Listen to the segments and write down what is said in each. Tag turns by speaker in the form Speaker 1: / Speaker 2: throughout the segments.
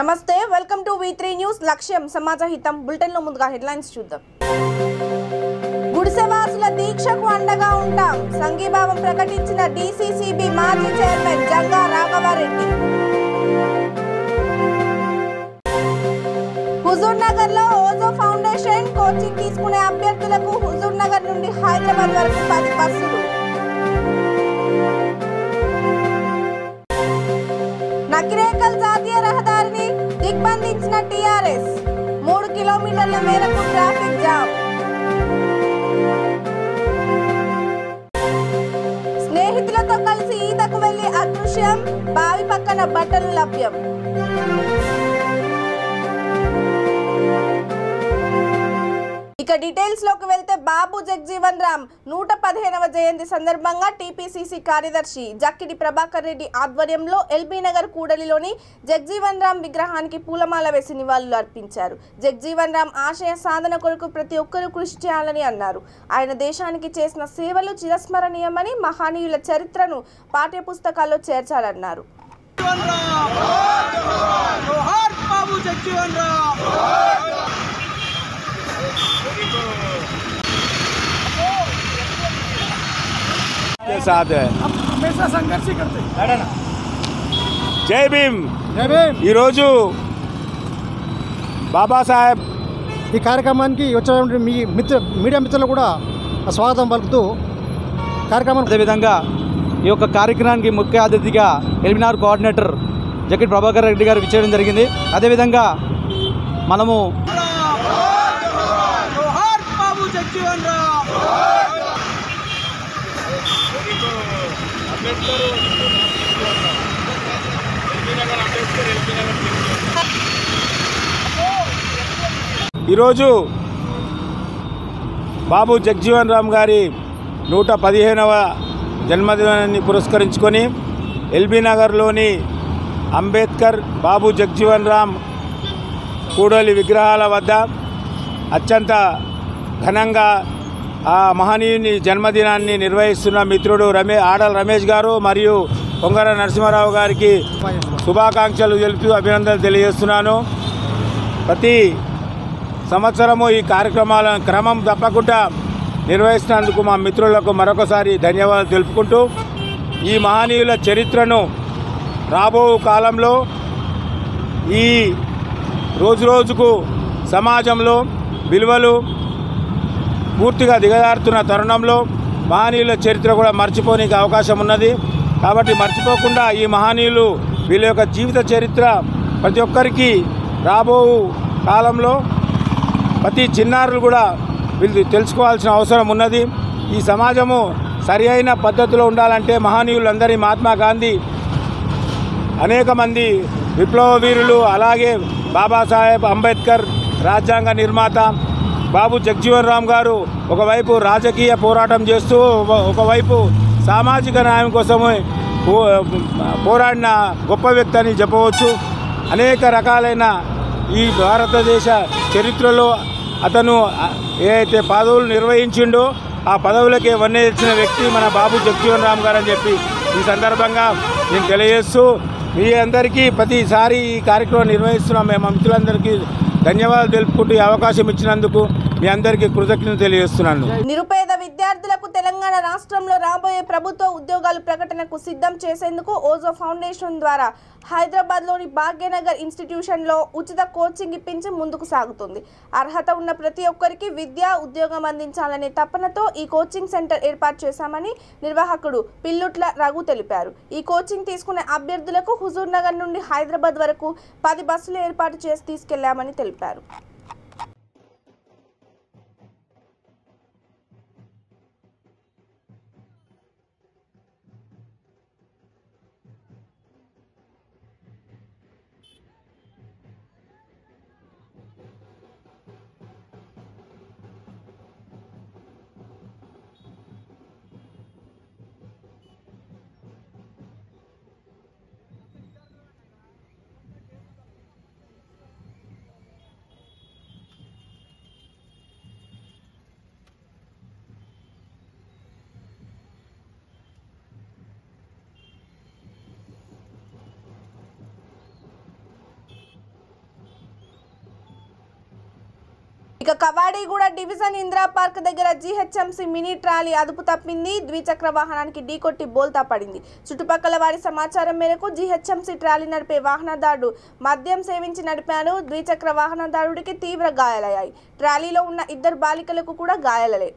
Speaker 1: నమస్తే welcome to V3 news లక్ష్యం సమాజహితం bulletin లో ముందుగా హెడ్లైన్స్ చూద్దాం. గుడిసెవాసుల దీక్షకు అండగా ఉంటాం సంఘీభావం ప్రకటించిన DCCB మాజీ చైర్మన్ జంగా రాఘవారెడ్డి. హుజూర్ నగర్ లో ఓజో ఫౌండేషన్ కోచింగ్ తీసుకునే అభ్యర్థులకు హుజూర్ నగర్ నుండి హైదరాబాద్ వరకు 10 బస్సులు. నకిరేకల్ జాతీయ రహదారిని దిగ్బంధించిన TRS 3 కిలోమీటర్ల మేరకు ట్రాఫిక్ జామ్. స్నేహితులతో కలిసి ఈతకు వెళ్లి అదృశ్యం బావి పక్కన బట్టలు లభ్యం. ఇక డీటెయిల్స్ లోకి వెళ్తే బాబు జగ్జీవన్ రామ్ 115వ జయంతి సందర్భంగా TPCC కార్యదర్శి జక్కిడి ప్రభాకర్ రెడ్డి ఆధ్వర్యంలో LB నగర్ కూడలిలోని జగ్జీవన్ రామ్ విగ్రహానికి పూలమాల వేసి నివాళులు అర్పించారు. జగ్జీవన్ రామ్ ఆశయ సాధన కొరకు ప్రతి ఒక్కరూ కృషి చేయాలని అన్నారు. ఆయన దేశానికి చేసిన సేవలు చిరస్మరణీయమని మహనీయుల చరిత్రను పాఠ్య పుస్తకాల్లో చేర్చాలన్నారు.
Speaker 2: के साथ है
Speaker 3: हमेशा संघर्ष ही करते
Speaker 2: जय भीम ఈరోజు బాబాసాహెబ్
Speaker 3: ఈ కార్యక్రమానికి వచ్చిన మీ మీడియా మిత్రులు కూడా స్వాగతం పలుకుతూ కార్యక్రమం
Speaker 4: అదేవిధంగా ఈ యొక్క కార్యక్రమానికి ముఖ్య అతిథిగా ఎల్బీనగర్ కోఆర్డినేటర్ జక్కిడి ప్రభాకర్ రెడ్డి గారు విచ్చేయడం జరిగింది. అదేవిధంగా మనము
Speaker 2: ఈరోజు బాబు జగ్జీవన్ రామ్ గారి 115వ జన్మదినాన్ని పురస్కరించుకొని LB నగర్లోని అంబేద్కర్ బాబు జగ్జీవన్ రామ్ కూడలి విగ్రహాల వద్ద అత్యంత ఘనంగా ఆ మహనీయుని జన్మదినాన్ని నిర్వహిస్తున్న మిత్రుడు ఆడల రమేష్ గారు మరియు పొంగర నరసింహారావు గారికి శుభాకాంక్షలు తెలుపుతూ అభినందనలు తెలియజేస్తున్నాను. ప్రతి సంవత్సరము ఈ కార్యక్రమాలను క్రమం తప్పకుండా నిర్వహిస్తున్నందుకు మా మిత్రులకు మరొకసారి ధన్యవాదాలు తెలుపుకుంటూ ఈ మహనీయుల చరిత్రను రాబో కాలంలో ఈ రోజుకు సమాజంలో విలువలు పూర్తిగా దిగజారుతున్న తరుణంలో మహనీయుల చరిత్ర కూడా మర్చిపోనికి అవకాశం ఉన్నది. కాబట్టి మర్చిపోకుండా ఈ మహనీయులు వీళ్ళ యొక్క జీవిత చరిత్ర ప్రతి ఒక్కరికి రాబో కాలంలో ప్రతి చిన్నారులు కూడా వీళ్ళు తెలుసుకోవాల్సిన అవసరం ఉన్నది. ఈ సమాజము సరి అయిన పద్ధతిలో ఉండాలంటే మహనీయులందరి మహాత్మా గాంధీ, అనేక మంది విప్లవ వీరులు, అలాగే బాబాసాహెబ్ అంబేద్కర్ రాజ్యాంగ నిర్మాత బాబు జగ్జీవన్ రామ్ గారు ఒకవైపు రాజకీయ పోరాటం చేస్తూ ఒకవైపు సామాజిక న్యాయం కోసమే పోరాడిన గొప్ప వ్యక్తి అని చెప్పవచ్చు. అనేక రకాలైన ఈ భారతదేశ చరిత్రలో అతను ఏదైతే పదవులు నిర్వహించిండో ఆ పదవులకే వన్నె తెచ్చిన వ్యక్తి మన బాబు జగ్జీవన్ రామ్ గారు అని చెప్పి ఈ సందర్భంగా నేను తెలియజేస్తూ మీ అందరికీ ప్రతిసారి ఈ కార్యక్రమం నిర్వహిస్తున్నాం. మేము మిత్రులందరికీ ధన్యవాదాలు తెలుపుకుంటూ ఈ అవకాశం ఇచ్చినందుకు మీ అందరికీ కృతజ్ఞతలు తెలియజేస్తున్నాను.
Speaker 1: నిరుపేద విద్యార్థులకు తెలంగాణ రాష్ట్రంలో రాబోయే ప్రభుత్వ ఉద్యోగాలు ప్రకటనకు సిద్ధం చేసేందుకు ఓజో ఫౌండేషన్ ద్వారా హైదరాబాద్లోని భాగ్యనగర్ ఇన్స్టిట్యూషన్లో ఉచిత కోచింగ్ ఇప్పించి ముందుకు సాగుతుంది. అర్హత ఉన్న ప్రతి ఒక్కరికి విద్యా ఉద్యోగం అందించాలనే తపనతో ఈ కోచింగ్ సెంటర్ ఏర్పాటు చేశామని నిర్వాహకుడు పిల్లుట్ల రఘు తెలిపారు. ఈ కోచింగ్ తీసుకునే అభ్యర్థులకు హుజూర్ నగర్ నుండి హైదరాబాద్ వరకు 10 బస్సులు ఏర్పాటు చేసి తీసుకెళ్లామని తెలిపారు. ఇక కవాడిగూడ డివిజన్ ఇందిరా పార్క్ దగ్గర జీహెచ్ఎంసీ మినీ ట్రాలీ అదుపు తప్పింది. ద్విచక్ర వాహనానికి ఢీకొట్టి బోల్తా పడింది. చుట్టుపక్కల వారి సమాచారం మేరకు జీహెచ్ఎంసీ ట్రాలీ నడిపే వాహనదారుడు మద్యం సేవించి నడిపాడు. ద్విచక్ర వాహనదారుడికి తీవ్ర గాయాలయ్యాయి. ట్రాలీలో ఉన్న 2 బాలికలకు కూడా గాయాలయ్యాయి.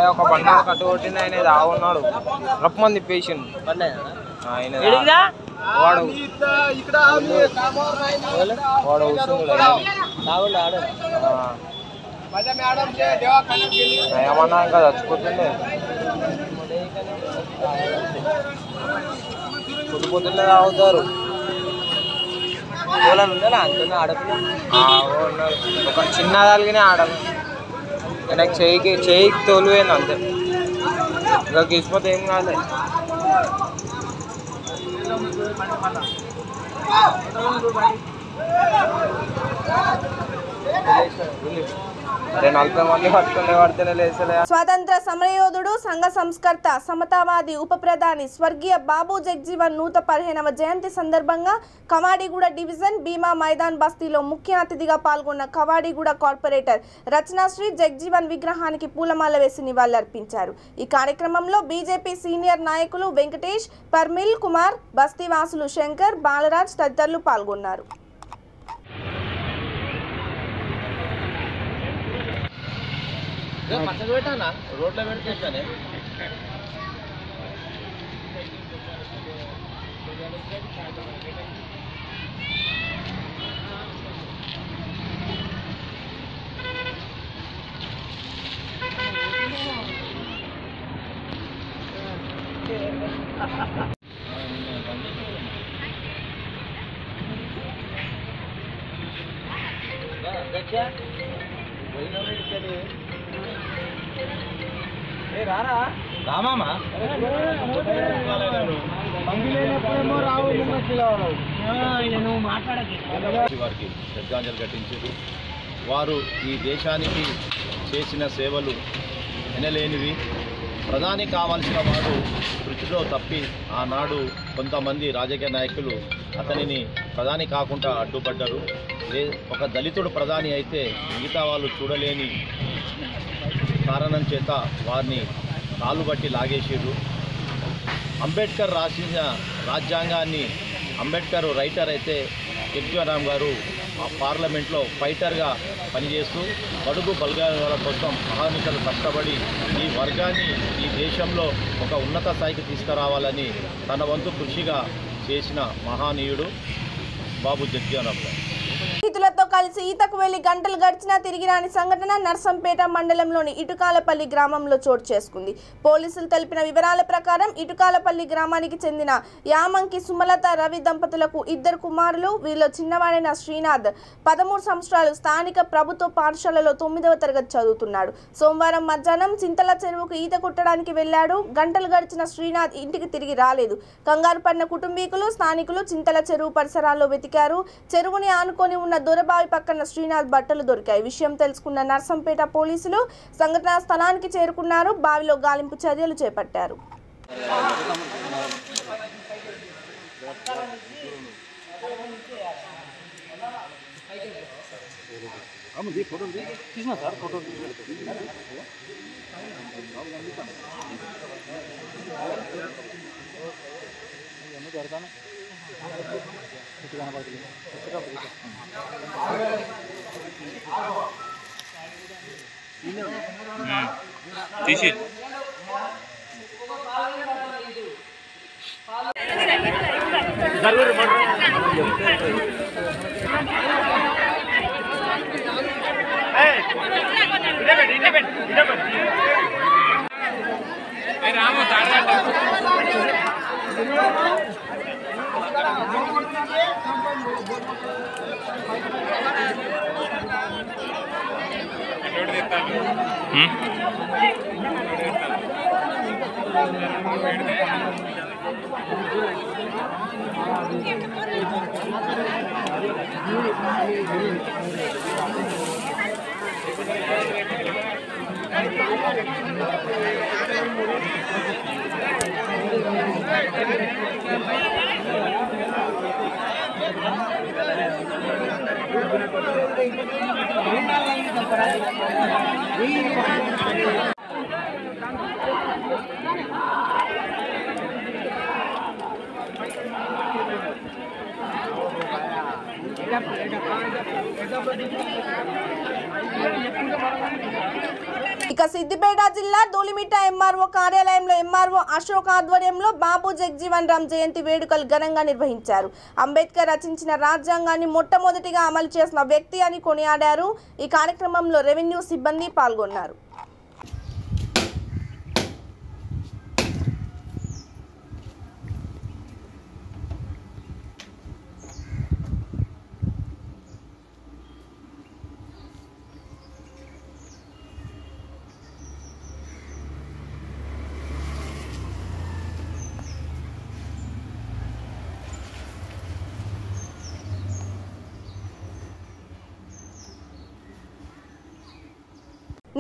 Speaker 5: ఒక బండి కట్టు కొట్టింది ఆయన ఆవున్నాడు రప్పమంది పేషెంట్ ఆయన వాడు ఏమన్నా ఇంకా చచ్చిపోతుండే పొద్దులే తాగుతారు అంతనే ఆడపిల్ల ఒక చిన్న దానికినే ఆడదు నాకు చేయికి తోలువేను అంతే ఇంకా గీసిపోతే ఏం కాదు
Speaker 1: స్వాతంత్ర సమరయోధుడు సంఘ సంస్కర్త సమతావాది ఉప ప్రధాని స్వర్గీయ బాబు జగ్జీవన్ 115వ జయంతి సందర్భంగా కవాడిగూడ డివిజన్ భీమా మైదాన్ బస్తీలో ముఖ్య అతిథిగా పాల్గొన్న కవాడిగూడ కార్పొరేటర్ రచనాశ్రీ జగ్జీవన్ విగ్రహానికి పూలమాల వేసి నివాళులర్పించారు. ఈ కార్యక్రమంలో బీజేపీ సీనియర్ నాయకులు వెంకటేష్, పర్మిల్ కుమార్, బస్తీవాసులు శంకర్, బాలరాజ్ తదితరులు పాల్గొన్నారు.
Speaker 5: రోడ్లో పెడితే
Speaker 6: వారికి శ్రద్ధాంజలి ఘటించారు. వారు ఈ దేశానికి చేసిన సేవలు ఎనలేనివి. ప్రధాని కావాల్సిన వారు కృషిలో తప్పి ఆనాడు కొంతమంది రాజకీయ నాయకులు అతనిని ప్రధాని కాకుండా అడ్డుపడ్డారు. ఒక దళితుడు ప్రధాని అయితే మిగతా వాళ్ళు చూడలేని కారణం చేత వారిని కాలు బట్టి లాగేసారు. అంబేద్కర్ రాసిన రాజ్యాంగాన్ని అంబేద్కర్ రైటర్ అయితే జగ్జీవన్ గారు పార్లమెంట్లో ఫైటర్గా పనిచేస్తూ బడుగు బలగాల కోసం అహర్నిశలు కష్టపడి ఈ వర్గాన్ని ఈ దేశంలో ఒక ఉన్నత స్థాయికి తీసుకురావాలని తన వంతు కృషిగా చేసిన మహానీయుడు బాబు జగ్జీవన్ రామ్ గారు.
Speaker 1: స్నేహితులతో కలిసి ఈతకు వెళ్లి గంటలు గడిచినా తిరిగి రాని సంఘటన నర్సంపేట మండలంలోని ఇటుకాలపల్లి గ్రామంలో చోటు చేసుకుంది. పోలీసులు తెలిపిన వివరాల ప్రకారం ఇటుకాలపల్లి గ్రామానికి చెందిన యామంకి సుమలత రవి దంపతులకు 2 కుమారులు. వీరిలో చిన్నవాడైన శ్రీనాథ్ 13 సంవత్సరాలు స్థానిక ప్రభుత్వ పాఠశాలలో 9వ తరగతి చదువుతున్నాడు. సోమవారం మధ్యాహ్నం చింతల చెరువుకు ఈత కొట్టడానికి వెళ్లాడు. గంటలు గడిచిన శ్రీనాథ్ ఇంటికి తిరిగి రాలేదు. కంగారు పడిన కుటుంబీకులు స్థానికులు చింతల చెరువు పరిసరాల్లో వెతికారు. చెరువుని ఆనుకొని ఉన్న దొరబావి పక్కన శ్రీనాథ్ బట్టలు దొరికాయి. విషయం తెలుసుకున్న నర్సంపేట పోలీసులు సంఘటనా స్థలానికి చేరుకున్నారు. బావిలో గాలింపు చర్యలు చేపట్టారు.
Speaker 7: తీసి రాము
Speaker 1: ఇక సిద్దిపేట జిల్లా ధూళిమిట్ట ఎంఆర్ఓ కార్యాలయంలో ఎంఆర్ఓ అశోక్ ఆధ్వర్యంలో బాబు జగ్జీవన్ రామ్ జయంతి వేడుకలు ఘనంగా నిర్వహించారు. అంబేద్కర్ రచించిన రాజ్యాంగాన్ని మొట్టమొదటిగా అమలు చేసిన వ్యక్తి అని కొనియాడారు. ఈ కార్యక్రమంలో రెవెన్యూ సిబ్బంది పాల్గొన్నారు.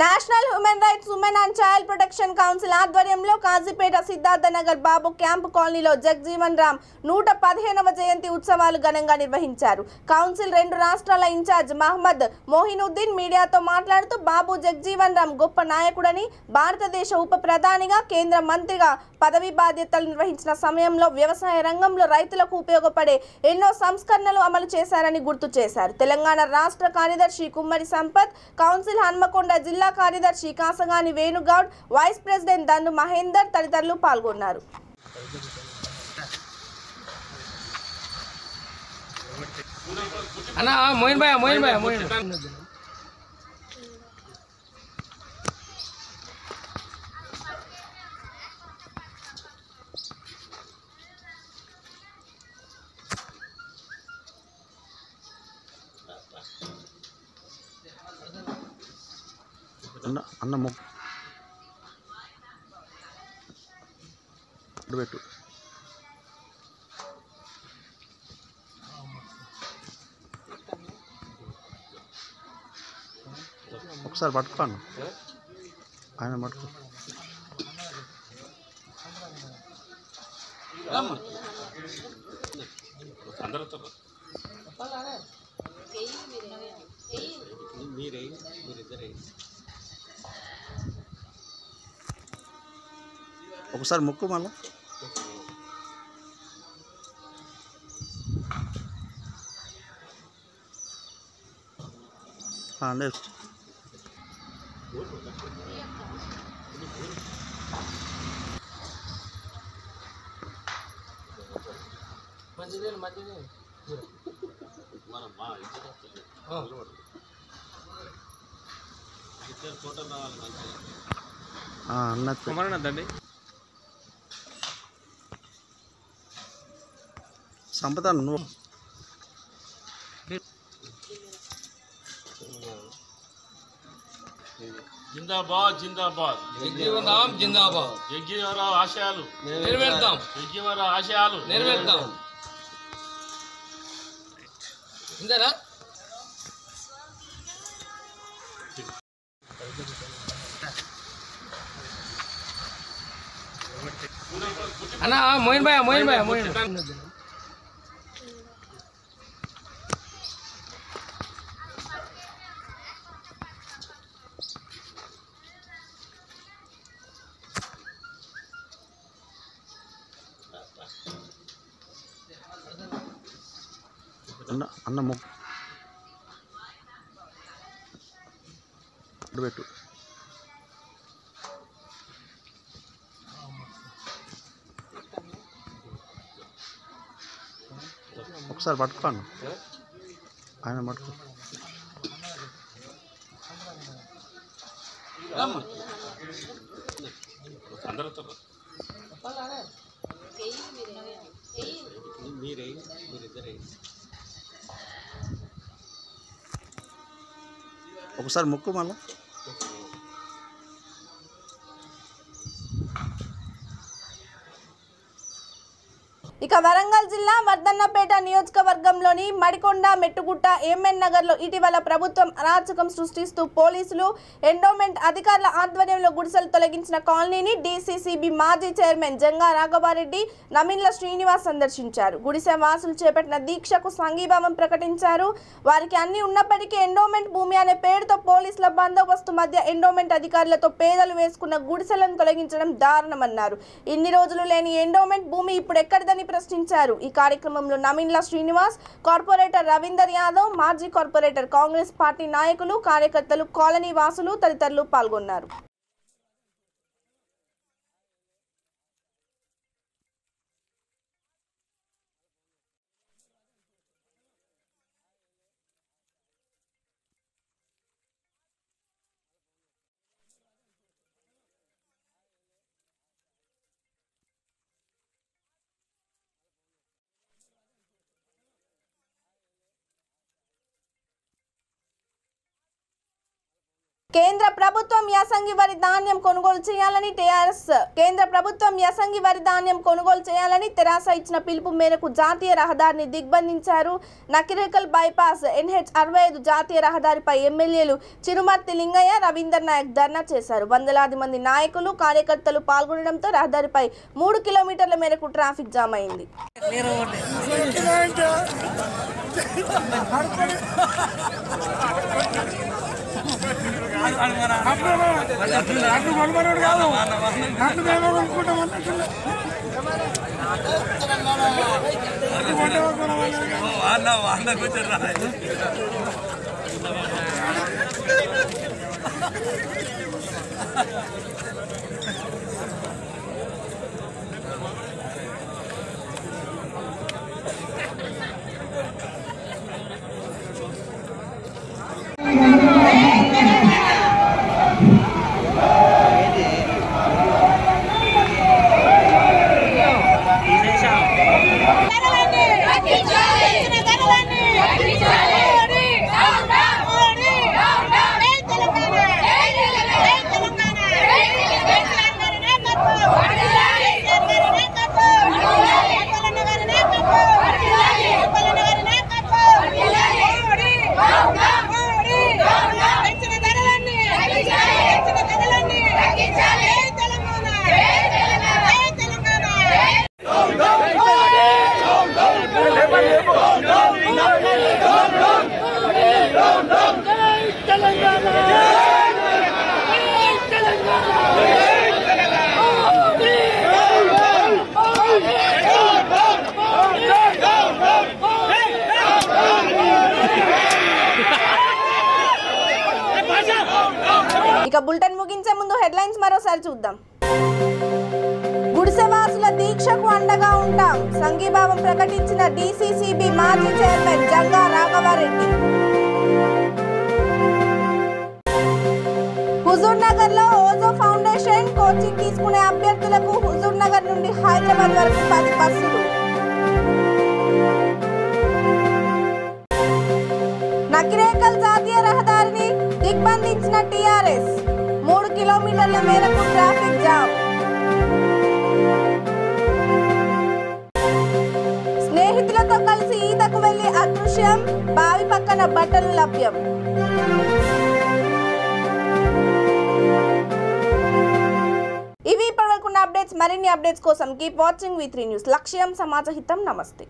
Speaker 1: National human rights women and child protection council ఆధ్వర్యంలో కాజీపేట సిద్ధార్థ నగర్ బాబు క్యాంపు కాలనీలో జగ్జీవన్ రామ్ 115వ జయంతి ఉత్సవాలు ఘనంగా నిర్వహించారు. కౌన్సిల్ 2 రాష్ట్రాల ఇన్ఛార్జ్ మహమ్మద్ మోహినుద్దీన్ మీడియాతో మాట్లాడుతూ బాబు జగ్జీవన్ రామ్ గొప్ప నాయకుడని, భారతదేశ ఉప ప్రధానిగా, కేంద్ర మంత్రిగా పదవి బాధ్యతలు నిర్వహించిన సమయంలో వ్యవసాయ రంగంలో రైతులకు ఉపయోగపడే ఎన్నో సంస్కరణలు అమలు చేశారని గుర్తు చేశారు. తెలంగాణ రాష్ట్ర కార్యదర్శి కుమ్మరి సంపత్, కౌన్సిల్ హన్మకొండ జిల్లా కార్యదర్శి కాసగాని వేణుగౌడ్, వైస్ ప్రెసిడెంట్ దండు మహేందర్ తదితరులు పాల్గొన్నారు.
Speaker 3: అన్న పెట్టు. ఒకసారి పట్టుకోను, ఆయన పట్టుకో. ఒకసారి ముక్కు మళ్ళా.
Speaker 4: అన్నదండి సంపద నువ్వు
Speaker 7: జిందాబాద్ జిందాబాద్
Speaker 8: జగజీవనరామ్ జిందాబాద్.
Speaker 7: జగ్జీవనరావు ఆశయాలు
Speaker 8: నెరవేర్తాం.
Speaker 7: జగ్జీవనరావు ఆశయాలు
Speaker 8: నెరవేర్తాం. ఇంతేనా? అన్నా మోయిన్ భాయ్
Speaker 4: అన్న మొక్క పెట్టు. ఒకసారి పట్టుకోండి, ఆయన పట్టుకో. ఒకసారి మొక్కు మళ్ళా.
Speaker 1: ఇక వరంగల్ జిల్లా వర్ధన్నపేట నియోజకవర్గంలోని మడికొండ మెట్టుగుట్ట ఎంఎన్ నగర్లో ఇటీవల ప్రభుత్వం అరాచకం సృష్టిస్తూ పోలీసులు ఎండోమెంట్ అధికారుల ఆధ్వర్యంలో గుడిసెలు తొలగించిన కాలనీని డీసీసీబీ మాజీ చైర్మన్ జంగా రాఘవారెడ్డి, నమిన్ల శ్రీనివాస్ సందర్శించారు. గుడిసె వాసులు చేపట్టిన దీక్షకు సంఘీభావం ప్రకటించారు. వారికి అన్ని ఉన్నప్పటికీ ఎండోమెంట్ భూమి అనే పేరుతో పోలీసుల బందోబస్తు మధ్య ఎండోమెంట్ అధికారులతో పేదలు వేసుకున్న గుడిసెలను తొలగించడం దారుణమన్నారు. ఇన్ని రోజులు లేని ఎండోమెంట్ భూమి ఇప్పుడు ఎక్కడిదని ప్రశ్నించారు. ఈ కార్యక్రమంలో నమిన్ల శ్రీనివాస్, కార్పొరేటర్ రవీందర్ యాదవ్, మాజీ కార్పొరేటర్, కాంగ్రెస్ పార్టీ నాయకులు, కార్యకర్తలు, కాలనీ వాసులు తదితరులు పాల్గొన్నారు. కేంద్ర ప్రభుత్వం యాసంగి వరి ధాన్యం కొనుగోలు చేయాలని తెరాస ఇచ్చిన పిలుపు మేరకు జాతీయ రహదారిని దిగ్బంధించారు. నకిరేకల్ బైపాస్ NH 65 జాతీయ రహదారిపై ఎమ్మెల్యేలు చిరుమర్తి లింగయ్య, రవీందర్ నాయక్ ధర్నా చేశారు. వందలాది మంది నాయకులు, కార్యకర్తలు పాల్గొనడంతో రహదారిపై 3 కిలోమీటర్ల మేరకు ట్రాఫిక్ జామ్ అయింది. ఇక బులెటిన్ ముగించే ముందు హెడ్లైన్స్ మరోసారి చూద్దాం. గుడిసెవాసుల దీక్షకు అండగా ఉంటాం, సంఘీభావం ప్రకటించిన డీసీసీబీ మాజీ చైర్మన్ జంగా రాఘవారెడ్డి. హుజూర్ నగర్ లో ఓజో ఫౌండేషన్ కోచింగ్ తీసుకునే అభ్యర్థులకు హుజూర్ నగర్ నుండి హైదరాబాద్ వరకు 10 బస్సులు. నకిరేకల్ జాతీయ రహదారిని దిగ్బంధించిన టీఆర్ఎస్, 3 కిలోమీటర్ల మేరకు ట్రాఫిక్ జామ్. స్నేహితులతో కలిసి ఈతకు వెళ్లి అదృశ్యం, బావి పక్కన బట్టలు లభ్యం. ఇవి ఇప్పటివరకున్న అప్డేట్స్. మరిన్ని అప్డేట్స్ కోసం కీప్ వాచింగ్ V3 న్యూస్. లక్ష్యం సమాజ హితం. నమస్తే.